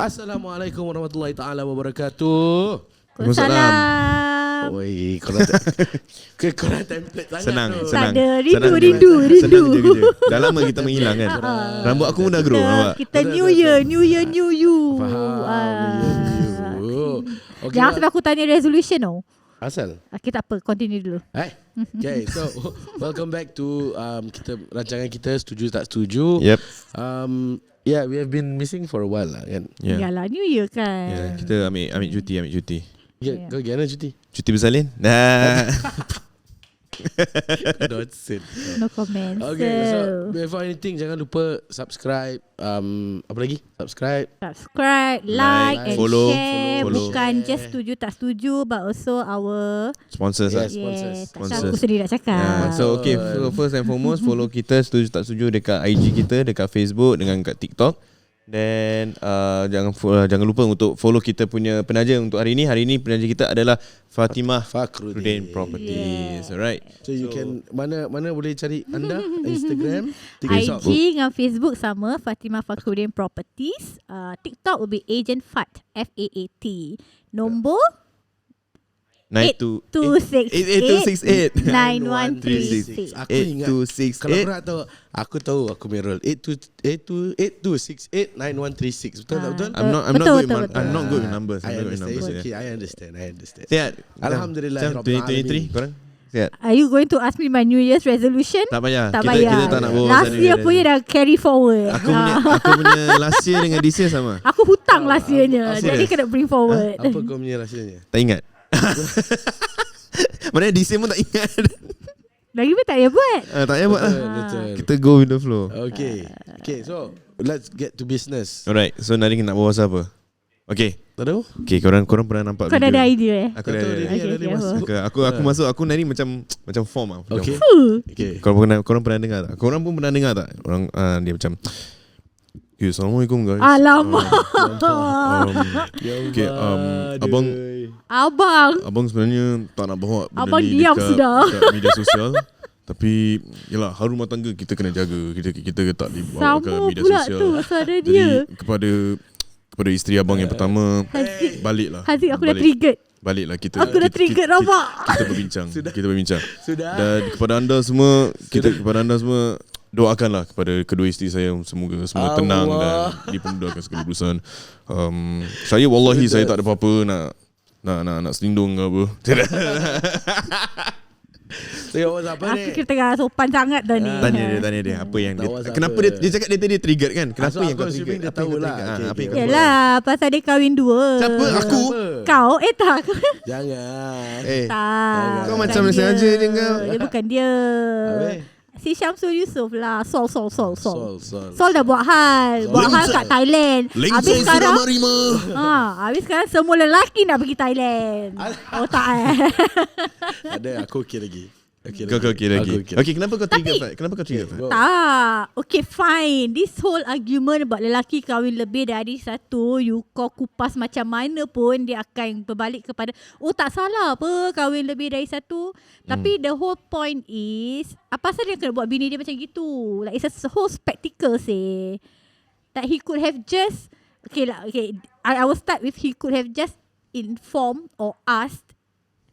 Assalamualaikum warahmatullahi taala wabarakatuh. Waalaikumsalam. Oi, korang template sangat tu. Senang. Rindu. Dah lama kita menghilang kan. Rambut aku pun dah grow nampak. Kita new year you. Okay, Jangan sampai aku tanya resolution tau. Asal? Kita apa, continue dulu. Okay, so welcome back to rancangan kita Setuju Tak Setuju. Yep. Yeah, we have been missing for a while lah kan. Yalah, new year kan. Yeah, kita ambil cuti. Kau gimana cuti? Cuti bersalin. Nah. No comment. Okay, so before anything jangan lupa subscribe. Apa lagi? Subscribe, like and follow. Bukan just setuju tak setuju, but also our Sponsors lah. Sponsors. Aku sendiri nak cakap. So okay, first and foremost follow kita Setuju Tak Setuju dekat IG kita, dekat Facebook dengan kat TikTok. Dan jangan lupa untuk follow kita punya penaja untuk hari ini. Hari ini penaja kita adalah FAATHIMAHFAKHRUDDINPROPERTIES. Alright. So you can mana boleh cari anda? Instagram, IG dengan Facebook sama FAATHIMAHFAKHRUDDINPROPERTIES. TikTok will be Agent Fat, FAAT. Nombor 8268-9136. 9136. Aku ingat. 8268. Kalau korang tahu, aku tahu aku merol 8268-9136. Betul tak betul? I'm not good with numbers. I understand. Sihat. Alhamdulillah. 2023 korang sihat. Are you going to ask me my New Year's resolution? Tak payah. Tak Kita payah. tak nak bawa Last year punya dah carry forward. Aku punya last year dengan this year sama. Aku hutang last yearnya. Jadi kena bring forward. Apa kau punya rahsianya? Tak ingat. Mana this year pun tak ingat. Lagi pun tak payah buat. Tak payah buat lah. Betul. Kita go with the flow. Okay, so let's get to business. Alright, so Nari nak bawa pasal apa? Okay. Tak tahu? Okay, korang pernah nampak Kau video? dah ada idea Aku dah ada. Okay, Aku masuk, aku Nari macam form lah. Okay. Korang pernah dengar tak? Korang pun pernah dengar tak? Orang dia macam Assalamualaikum guys. Alamak. Okay, Abang sebenarnya tak nak bawa benda Abang ni diam dekat media sosial. Tapi yalah, harum rumah tangga kita kena jaga. Kita tak dibawa ke media pula sosial. Tu suara dia. Jadi kepada isteri abang yang pertama, baliklah. Haziq, aku dah triggered. Baliklah kita. Aku dah triggered nampak. Kita berbincang. Sudah. Dan kepada anda semua doakanlah kepada kedua isteri saya, semoga semua tenang dan dipermudahkan segala urusan. Saya wallahi saya tak ada apa-apa nak selindung ke apa. Tidak. Aku kira tengah sopan sangat dah ni. Tanya dia apa yang dia, kenapa dia cakap dia tadi triggered kan? Kenapa yang kau trigger? Dia tahu lah. Yalah, pasal dia kahwin 2. Siapa? Aku? Kau? Tak. Jangan. Tak. Kau macam sengaja je kau. Dia bukan dia. Si Syamsul Yusuf lah. Sol dah buat hal kat Thailand. Habis sekarang semua lelaki nak pergi Thailand. Oh tak Ada, aku okey lagi. Kau okey lagi. Okay, kenapa kau trigger? Kenapa kau trigger? Tak. Okay, fine. This whole argument about lelaki kahwin lebih dari satu, you kau kupas macam mana pun, dia akan berbalik kepada tak salah apa kahwin lebih dari satu. Tapi the whole point is, apa asal dia kena buat bini dia macam gitu? Like it's a whole spectacle say. That he could have just I will start with he could have just informed or asked.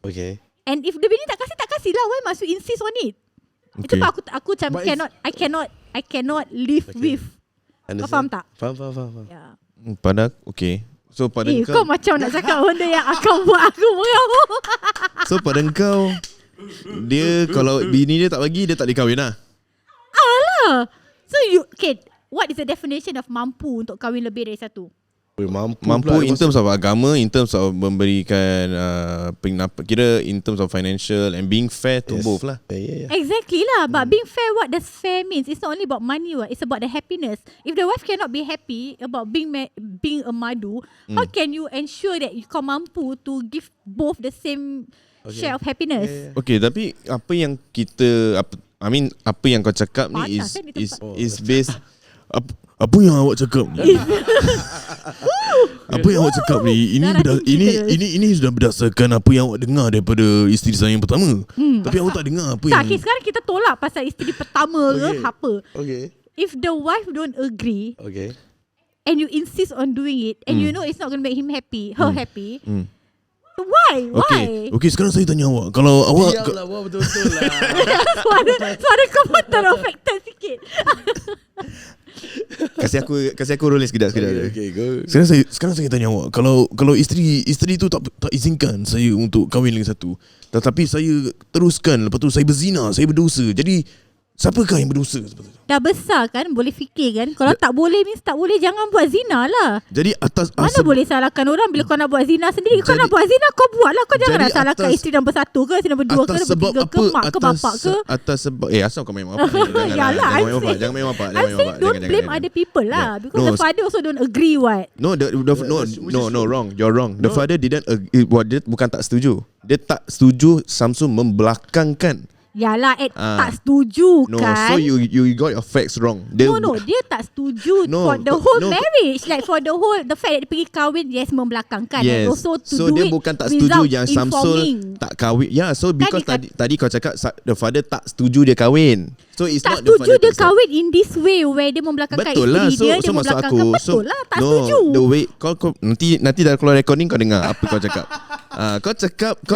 Okay. And if the bini tak kasih lah, why must you insist on it? Okay. Itu aku macam I cannot live with. Kau faham tak? Faham. Yeah. Pada okay. So pada kau macam nak cakap benda yang akan buat aku mengamuk. So pada kau, dia kalau bini dia tak bagi, dia tak boleh kahwin lah. Alah. So what is the definition of mampu untuk kahwin lebih dari satu? Mampu in terms of agama, in terms of memberikan kira in terms of financial and being fair to both lah. Exactly lah. But being fair, what does fair means? It's not only about money. It's about the happiness. If the wife cannot be happy about being a madu, how can you ensure that kau mampu to give both the same share of happiness? Okay, tapi apa yang apa yang kau cakap ni is based apa yang awak cakap ni? Apa yang awak cakap ni? Ini sudah berdasarkan apa yang awak dengar daripada isteri saya yang pertama. Tapi awak tak dengar apa yang. Sekarang kita tolak pasal isteri pertama ke apa? Okay. If the wife don't agree, and you insist on doing it, and you know it's not going to make him happy, her happy. Why? Okay, sekarang saya tanya awak. Kalau awak Diamlah, awak betul-betul lah. Suara kau pun ter-affected sikit. Kasih aku roll sekejap. Okay, go. Sekarang saya tanya awak, kalau isteri tu tak izinkan saya untuk kahwin lagi satu, tetapi saya teruskan, lepas tu saya berzina, saya berdosa. Jadi siapakah yang berdosa sebetulnya? Dah besar kan, boleh fikir kan. Kalau tak boleh means tak boleh, jangan buat zina lah. Jadi Mana boleh salahkan orang bila kau nak buat zina sendiri. Kau nak buat zina, kau buat lah. Kau jangan nak salahkan isteri nombor 1 ke, isteri nombor 2 ke, nombor 3 ke, mak ke, bapak ke. Atas sebab asal kau main apa? Yalah, Jangan main apa. I'm saying don't blame other people lah. Because the father also don't agree what. No, wrong. You're wrong. The father didn't agree. Dia bukan tak setuju. Dia tak setuju Syamsul membelakangkan. Yalah, tak setuju kan. So you got your facts wrong. No, dia tak setuju for the whole marriage. Like for the fact that dia pergi kahwin, yes, membelakangkan. Yes. And also to so do dia it bukan tak setuju yang informing. Syamsul tak kahwin. Yeah, so because tadi kau cakap the father tak setuju dia kahwin. So it's tak not the setuju father dia kahwin in this way where dia membelakangkan betul lah. isteri dia. So maksud aku, betul lah, tak setuju. The way kau nanti dah keluar recording kau dengar apa kau cakap. Kau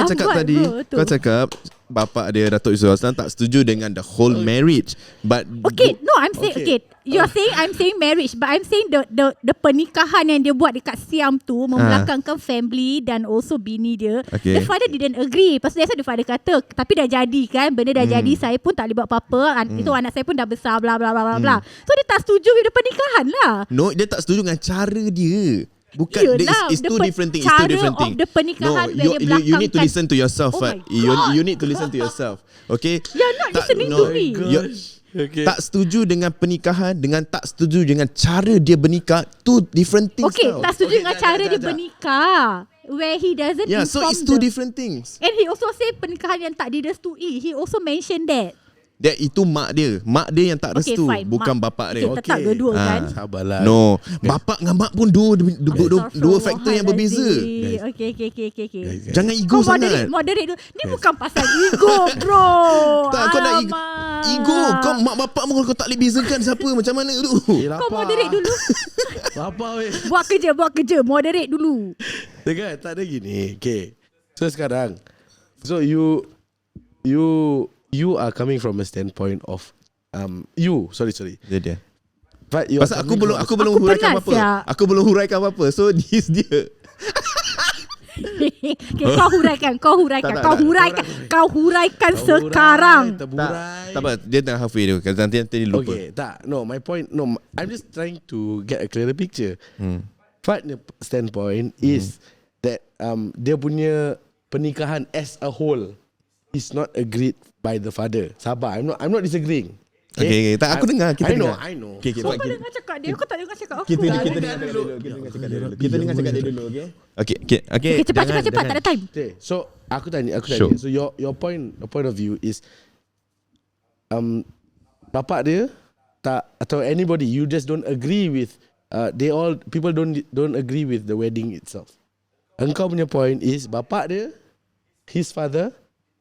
cakap tadi, kau cakap bapa dia Datuk Yusof Aslan tak setuju dengan the whole marriage. But okay, no, I'm saying okay. You're saying I'm saying marriage, but I'm saying the pernikahan yang dia buat dekat Siam tu membelakangkan family dan also bini dia. Okay. The father didn't agree. Pasal the father kata, tapi dah jadi kan, benda dah jadi, saya pun tak boleh buat apa-apa. Itu anak saya pun dah besar, bla bla bla bla. So dia tak setuju with the pernikahan lah. No, dia tak setuju dengan cara dia. Bukan, it's two different things. Cara of the pernikahan no, you need to listen to yourself. You need to listen to yourself. Okay? You're not listening to me. Okay. Tak setuju dengan pernikahan dengan tak setuju dengan cara dia bernikah, two different things. Okay, tak setuju dengan cara dia bernikah, where he doesn't inform so it's two different things. And he also say pernikahan yang tak direstui. He also mentioned that. That itu mak dia yang tak restu, fine, bukan bapak dia. Okay, tetap dua-dua kan. Sabarlah. No, bapak dengan mak pun dua faktor yang berbeza. Okay. Jangan ego sangat. Moderate dulu. Ni bukan pasal ego, bro. Tak, kau nak ego. Kau mak bapak pun kau tak boleh bezakan siapa macam mana dulu. Kau moderate dulu. Lapar weh. Buat kerja. Moderate dulu. Dengar, tak ada gini. Okay. So sekarang, you are coming from a standpoint of sorry. Dia. But pasal aku belum huraikan apa-apa. Aku belum huraikan apa-apa. So this dia. Okay, kau huraikan sekarang. Tak apa, dia dah halfway tu. Nanti dia lupa. Okay, my point, I'm just trying to get a clearer picture. Fat's standpoint is that dia punya pernikahan as a whole is not agreed by the father. Sabar, I'm not disagreeing. Okay. Tak, aku dengar. Kita dengar. I know. Okay, Kau dengar cakap dia, kau tak dengar cakap aku. Kita dengar dulu. Kita dengar cakap dia dulu. Okay. Cepat, tak ada time. Okay, so aku tanya. Sure. So your point of view is bapak dia tak, atau anybody, you just don't agree with people don't agree with the wedding itself. Engkau punya point is bapak dia, his father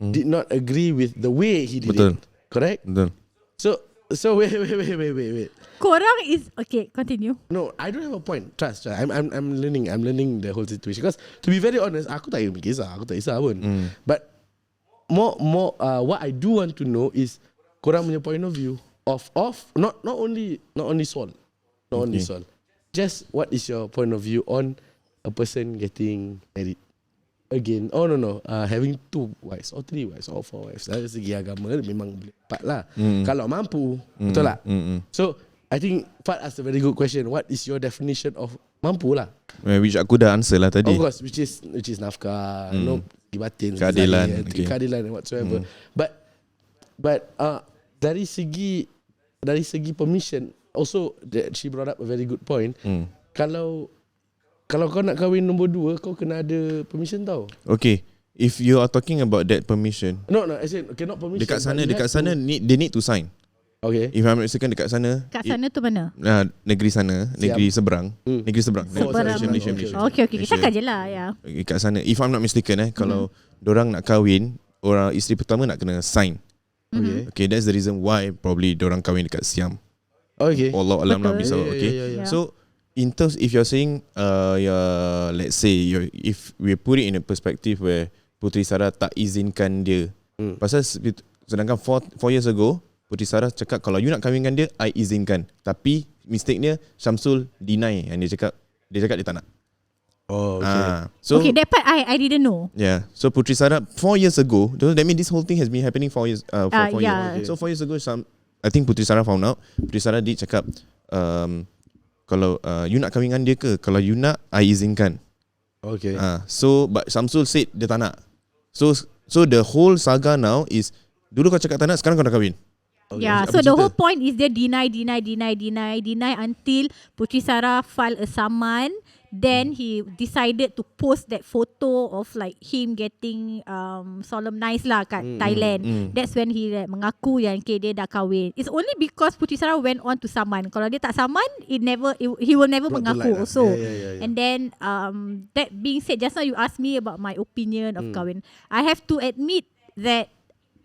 did not agree with the way he did it. Correct? Betul. So wait. Korang is okay. Continue. No, I don't have a point. Trust. I'm learning the whole situation. Because to be very honest, aku tak kisah. Aku tak kisah pun. But more what I do want to know is korang punya point of view of not only Sol, only Sol. Just what is your point of view on a person getting married again? Oh no. Having 2 wives or 3 wives or 4 wives. Dari segi agama memang boleh dapat lah. Kalau mampu, betul tak? So I think Fat asked a very good question. What is your definition of mampu lah? Which aku dah answer lah tadi. Of course, which is nafkah, batin, keadilan, keadilan and whatsoever. But dari segi permission, also that she brought up a very good point. Kalau kau nak kahwin nombor 2, kau kena ada permission tau. Okay, if you are talking about that permission, no, as in, okay, not permission. Dekat sana they need to sign. Okay. If I'm not mistaken, dekat sana. Kat sana tu mana? Negeri sana, negeri seberang. Negeri seberang. Malaysia. Okay. Cakap je lah, ya. Kat sana, if I'm not mistaken, kalau dorang nak kahwin, orang isteri pertama nak kena sign. Okay, that's the reason why probably dorang kahwin dekat Siam. Okay. Allah alam lah bisa. Okay. Yeah. So in terms, if you're saying, let's say, if we put it in a perspective where Puteri Sarah tak izinkan dia, pasal sedangkan 4 years ago, Puteri Sarah cakap kalau you nak kahwinkan dia, I izinkan. Tapi mistake-nya Syamsul deny, and dia cakap dia tak nak. Oh, okay. So okay, that part I didn't know. yeah, so Puteri Sarah 4 years ago, that means this whole thing has been happening 4 years. For 4 yeah. years. So 4 years ago, I think Puteri Sarah found out. Puteri Sarah did cakap, kalau you nak kahwinkan dia ke? Kalau you nak, I izinkan. Okay. So but Syamsul said dia tak nak. So the whole saga now is, dulu kau cakap tak nak, sekarang kau dah kahwin. Okay. Yeah, Apa so the cerita? whole point is dia deny until Puteri Sarah file a saman. Then he decided to post that photo of like him getting solemnized lah kat Thailand. That's when he mengaku yang dia dah kahwin. It's only because Puteri Sarah went on to saman. Kalau dia tak saman, he will never Brought to mengaku light also. Yeah. And then that being said, just now you asked me about my opinion of kahwin. I have to admit that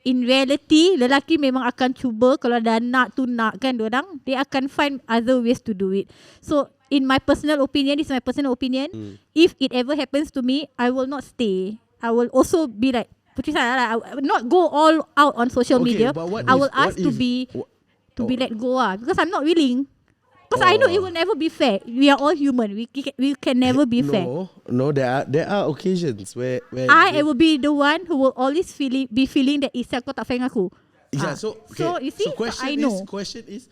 in reality, lelaki memang akan cuba, kalau dah nak tu nak kan diorang, they akan find other ways to do it. So in my personal opinion, this is my personal opinion, if it ever happens to me, I will not stay. I will also be like Puteri Sarah, I will not go all out on social media. I will ask to be let go because I'm not willing. Because I know it will never be fair. We are all human. We can never be fair. No, there are occasions where I will be the one who will always be feeling that Isa kau tak sayang aku. Yeah, so you see, I know. Question is,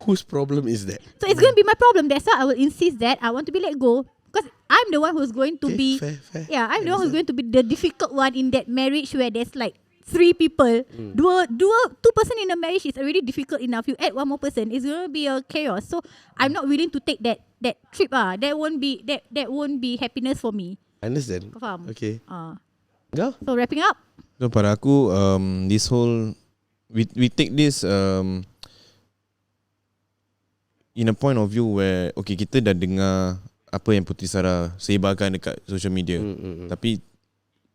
whose problem is that? So it's going to be my problem. That's why I will insist that I want to be let go. Because I'm the one who's going to be fair. Yeah, I'm the one who's going to be the difficult one in that marriage where there's like 3 people. Two person in a marriage is already difficult enough. You add one more person, it's going to be a chaos. So I'm not willing to take that trip. That won't be happiness for me. I understand. Kau faham? Okay. Go. So wrapping up. So pada aku, this whole we take this in a point of view where okay, kita dah dengar apa yang Puteri Sarah sebarkan dekat social media. Tapi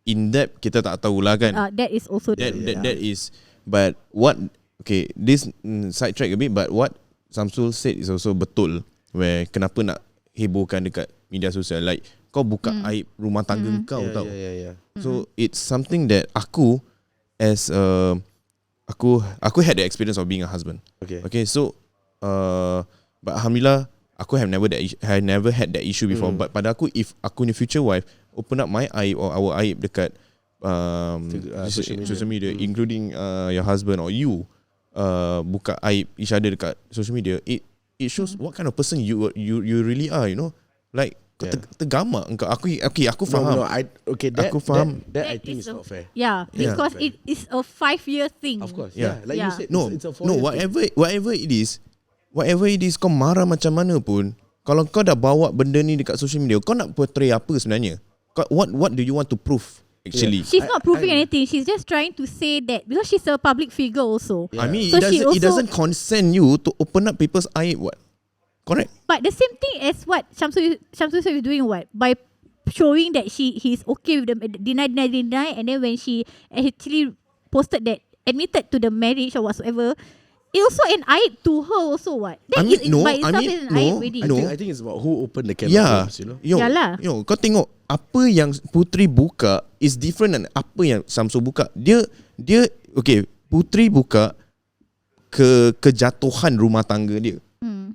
in depth kita tak tahulah kan. That is also that is, but what, okay, this sidetrack a bit, but what Syamsul said is also betul, where kenapa nak hebohkan dekat media sosial, like kau buka aib rumah tangga kau tau. Yeah. So it's something that aku as aku had the experience of being a husband. Okay, so but alhamdulillah aku have never had that issue before. But pada aku, if aku ni future wife open up my aib or our aib dekat social media, including your husband or you, buka aib each other dekat social media, it shows what kind of person you really are, you know, like tergamak engkau. Aku faham. Aku faham. That I think is not fair. Yeah, because it is a 5-year thing. Of course. Yeah. Like you said, No, it's a 4-year whatever it is, kau marah macam mana pun, kalau kau dah bawa benda ni dekat social media, kau nak portray apa sebenarnya? What do you want to prove actually? She's not proving anything. She's just trying to say that because she's a public figure also. I mean, So it doesn't concern you to open up people's aib, what? Correct? But the same thing as what Syamsul Yusuf is doing, what? By showing that he's okay with the deny, and then when she actually posted that, admitted to the marriage or whatsoever, it also an aib to her also, what? That I mean, is by itself is an aib already. I think it's about who opened the can of worms, you know. Yo, kau tengok apa yang Puteri buka is different than apa yang Syamsul buka. Dia okay, Puteri buka kejatuhan rumah tangga dia.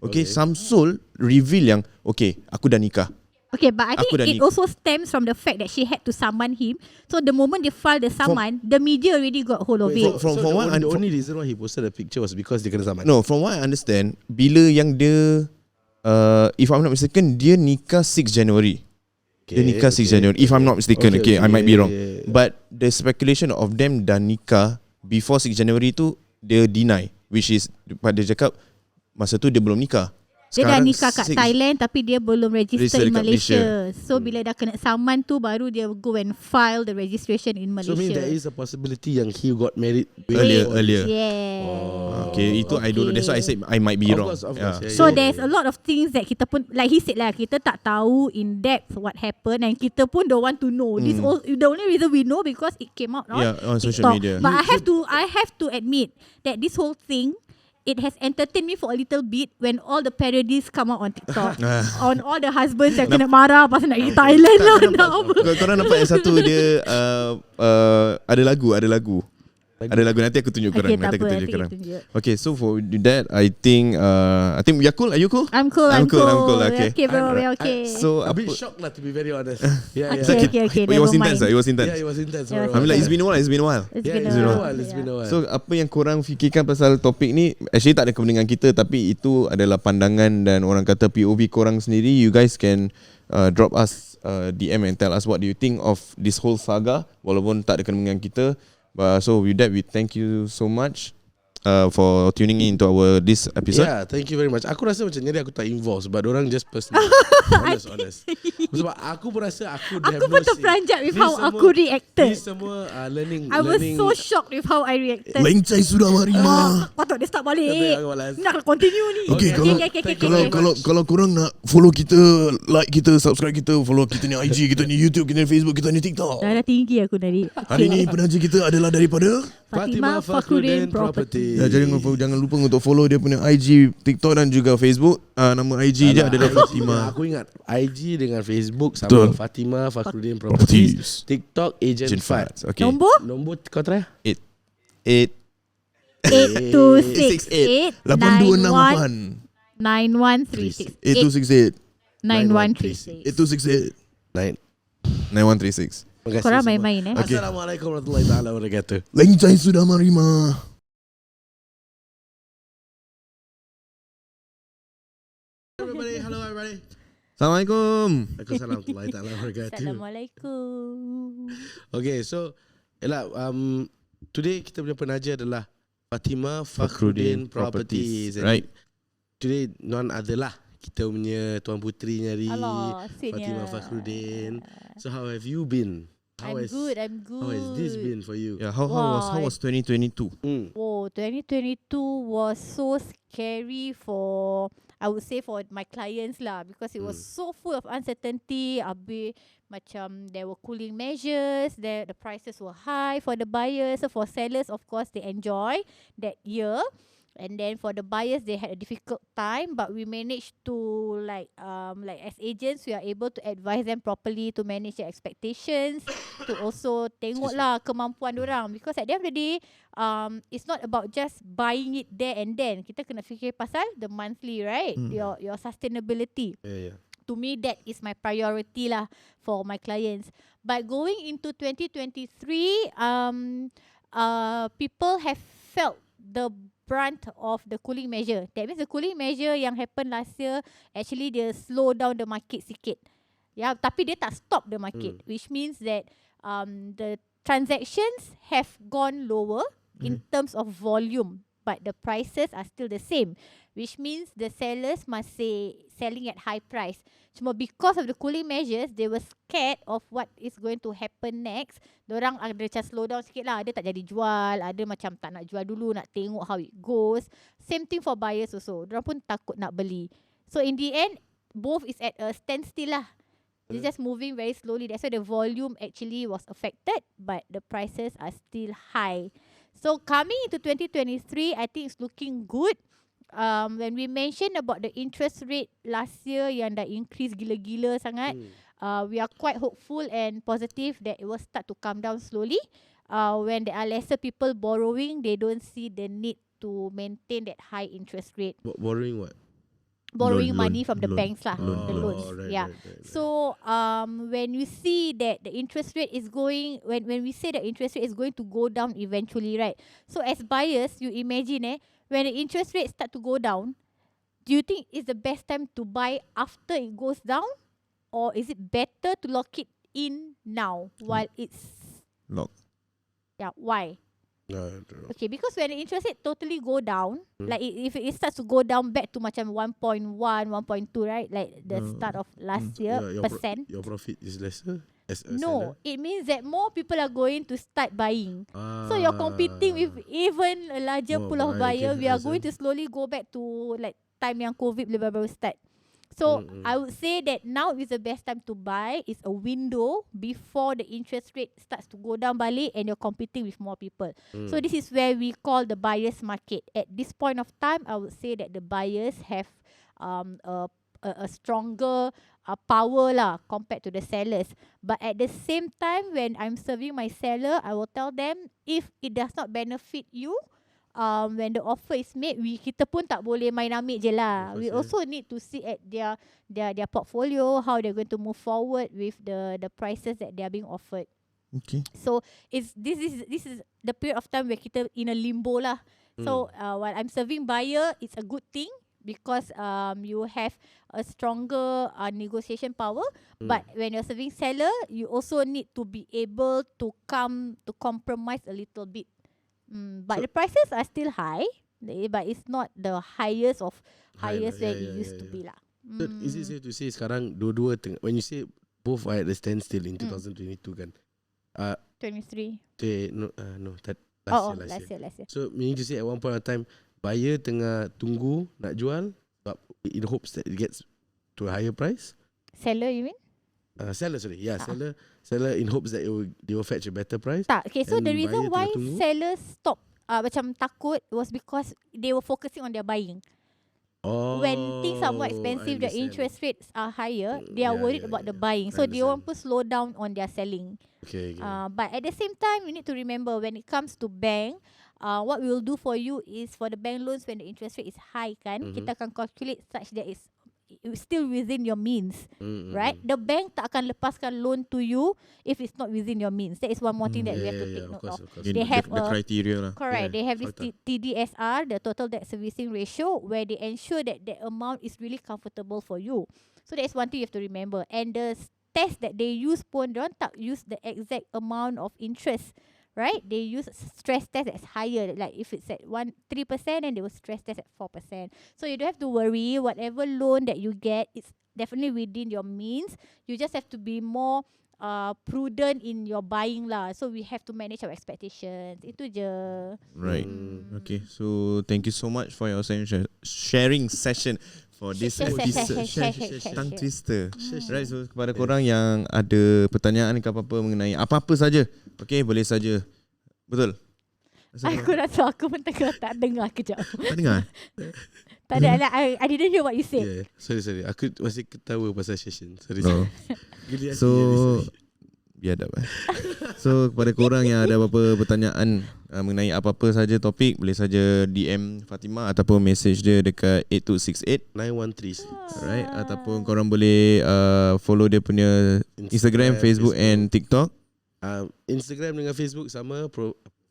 Okay, Syamsul reveal yang okay, aku dah nikah. Okay, but I think it also stems from the fact that she had to summon him. So the moment they filed the summon, the media already got hold of it. The only reason why he posted the picture was because dia kena saman. No, from what I understand, bila yang dia if I'm not mistaken, dia nikah 6 January. Dia nikah 6 January. If I'm not mistaken, I might be wrong. But the speculation of them dah nikah before 6 January tu, dia deny, which is dia cakap masa tu dia belum nikah. Dia dah nikah kat Thailand tapi dia belum register in Malaysia. So bila dah kena saman tu, baru dia go and file the registration in Malaysia. So mean there is a possibility yang he got married earlier. Yeah. Okay, itu I don't know. That's why I said I might be wrong. Of course. So there's a lot of things that kita pun, like he said lah, kita tak tahu in depth what happened, and kita pun don't want to know. This the only reason we know because it came out on social TikTok. media. But I have to admit that this whole thing it has entertained me for a little bit when all the parodies come out on TikTok. On all the husbands yang kena marah pasal nak pergi Thailand lah. Nak apa. Korang nampak yang satu dia ada lagu. Ada lagu, nanti aku tunjuk korang. Okay, Nanti aku tak apa, tunjuk nanti korang. tunjuk. Okay, so for that, I think you're cool. Are you cool? I'm cool. Okay. Okay bro, we're okay. So A bit shocked lah, to be very honest. Yeah. Okay, it was never intense. mind. It was intense. Yeah, it was intense. Yeah, bro. I mean, like, it's been a while. It's been a while. It's been a while. So apa yang korang fikirkan pasal topik ni, actually tak ada kepentingan kita, tapi itu adalah pandangan dan orang kata POV korang sendiri. You guys can drop us DM and tell us what do you think of this whole saga, walaupun tak ada kepentingan kita. So with that, we thank you so much for tuning in into this episode. Yeah, thank you very much. Aku rasa macam ni aku tak involved sebab orang just personal. honest. Sebab aku pun rasa aku Aku pun terperanjat with how aku reacted. Ni semua learning. I was so shocked with how I reacted. Lencai sudah Marima. Patut dia start balik. Tapi aku malas. Nak continue ni. Okay, kalau korang nak follow kita, like kita, subscribe kita, follow kita ni IG, kita ni YouTube, kita ni Facebook, kita ni TikTok. Dah tinggi aku tadi. Hari ni penaja kita adalah daripada FAATHIMAHFAKHRUDDINPROPERTIES. Jangan lupa untuk follow dia punya IG, TikTok dan juga Facebook. Nama IG dia adalah Fatimah. Aku ingat IG dengan Facebook sama. Betul. FAATHIMAHFAKHRUDDINPROPERTIES. TikTok Agent Fat. Okay. Nombor kau try? 8268 8268 9136 8268 9136. 9136. Terima kasih Korang semua. main-main Okay. Assalamualaikum warahmatullahi taala wabarakatuh. Lencai sudah Marima. Hello everybody. Assalamualaikum. Waalaikumsalam warahmatullahi taala wabarakatuh. Assalamualaikum. Okay, so today kita punya penaja adalah FAATHIMAHFAKHRUDDINPROPERTIES. Right. Today non other lah, kita punya tuan puteri nyari Alah, sweetnya. FAATHIMAHFAKHRUDDIN. So how have you been? I'm good. How has this been for you? Yeah, how was 2022? Oh, 2022 was so scary for, I would say, for my clients lah, because it was so full of uncertainty. Habis macam there were cooling measures, the prices were high for the buyers. So for sellers, of course, they enjoy that year. And then for the buyers, they had a difficult time, but we managed to like as agents, we are able to advise them properly to manage their expectations, to also tengok lah kemampuan diorang, because at the end of the day, it's not about just buying it there and then. Kita kena fikir pasal the monthly, right? Your sustainability. Yeah. To me, that is my priority lah for my clients. But going into 2023, people have felt the brunt of the cooling measure. That means the cooling measure yang happen last year, actually dia slow down the market sikit. Ya, tapi dia tak stop the market, which means that the transactions have gone lower in terms of volume, but the prices are still the same, which means the sellers masih selling at high price. Cuma because of the cooling measures, they were scared of what is going to happen next. Diorang ada macam slow down sikit lah. Ada tak jadi jual, ada macam tak nak jual dulu, nak tengok how it goes. Same thing for buyers also. Diorang pun takut nak beli. So in the end, both is at a standstill lah. It's just moving very slowly. That's why the volume actually was affected, but the prices are still high. So coming into 2023, I think it's looking good. When we mentioned about the interest rate last year yang dah increase gila-gila sangat, we are quite hopeful and positive that it will start to come down slowly. When there are lesser people borrowing, they don't see the need to maintain that high interest rate. Borrowing what? Borrowing Loan, money from the banks lah, the loans. Right, Yeah. Right. So when you see that the interest rate is going, when we say the interest rate is going to go down eventually, right? So as buyers, you imagine when the interest rate start to go down, do you think it's the best time to buy after it goes down, or is it better to lock it in now while it's Lock. Yeah, why? No. Okay, because when the interest rate totally go down, like if it starts to go down back to macam 1.1, 1.2, right? Like the start of last year, percent. Your profit is lesser? As a No, seller? it means that more people are going to start buying. So you're competing with even a larger More pool of buyer, buyers. okay, We are understand. going to slowly go back to like time yang COVID baru start. So I would say that now is the best time to buy. It's a window before the interest rate starts to go down balik and you're competing with more people. So this is where we call the buyer's market. At this point of time, I would say that the buyers have a stronger power lah compared to the sellers. But at the same time, when I'm serving my seller, I will tell them if it does not benefit you, when the offer is made, kita pun tak boleh main ambil je lah. We also need to see at their portfolio, how they're going to move forward with the prices that they are being offered. Okay. So this is the period of time where kita in a limbo lah. So while I'm serving buyer, it's a good thing because you have a stronger negotiation power. But when you're serving seller, you also need to be able to compromise a little bit. But the prices are still high, but it's not the highest that it used to be lah. So is it safe to say sekarang dua-dua when you say both are at the standstill in 2022 kan? 23. No, last year. So meaning to say at one point of time, buyer tengah tunggu nak jual, but in hopes that it gets to a higher price. Seller, you mean? Seller in hopes that they will fetch a better price. Tak. Okay, so the reason why sellers stop macam takut was because they were focusing on their buying. When things are more expensive, the interest rates are higher, they are worried about the buying. So they want to slow down on their selling. Okay. But at the same time, you need to remember when it comes to bank, what we will do for you is for the bank loans when the interest rate is high kan, kita akan calculate such that it's still within your means, right? The bank tak akan lepaskan loan to you if it's not within your means. That is one more thing that we have to take note of. They have the criteria lah. Correct. They have this TDSR, the total debt servicing ratio, where they ensure that the amount is really comfortable for you. So that is one thing you have to remember. And the test that they use pun, they tak use the exact amount of interest. Right? They use stress test that's higher. Like if it's at 3%, then they will stress test at 4%. So you don't have to worry. Whatever loan that you get, it's definitely within your means. You just have to be more prudent in your buying lah. So we have to manage our expectations. Itu je. Right. Okay. So thank you so much for your sharing session. For this tongue twister. Right, so kepada korang yang ada pertanyaan ke apa-apa mengenai apa-apa saja, okay, boleh saja. Betul? Aku rasa aku pun tak dengar kejap. Tak dengar? Tak ada. I didn't hear what you said. Sorry. Aku masih ketawa pasal session. Sorry. So biadab. So kepada korang yang ada apa-apa pertanyaan mengenai apa-apa saja topik, boleh saja DM Fatimah ataupun message dia dekat 8268 913. Alright, ataupun korang boleh follow dia punya Instagram, Facebook and TikTok. Instagram dengan Facebook sama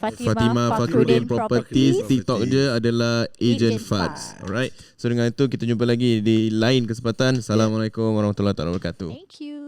FAATHIMAHFAKHRUDDINPROPERTIES. TikTok dia adalah Agent Fads. Alright. So dengan itu kita jumpa lagi di lain kesempatan. Assalamualaikum warahmatullahi wabarakatuh. Thank you.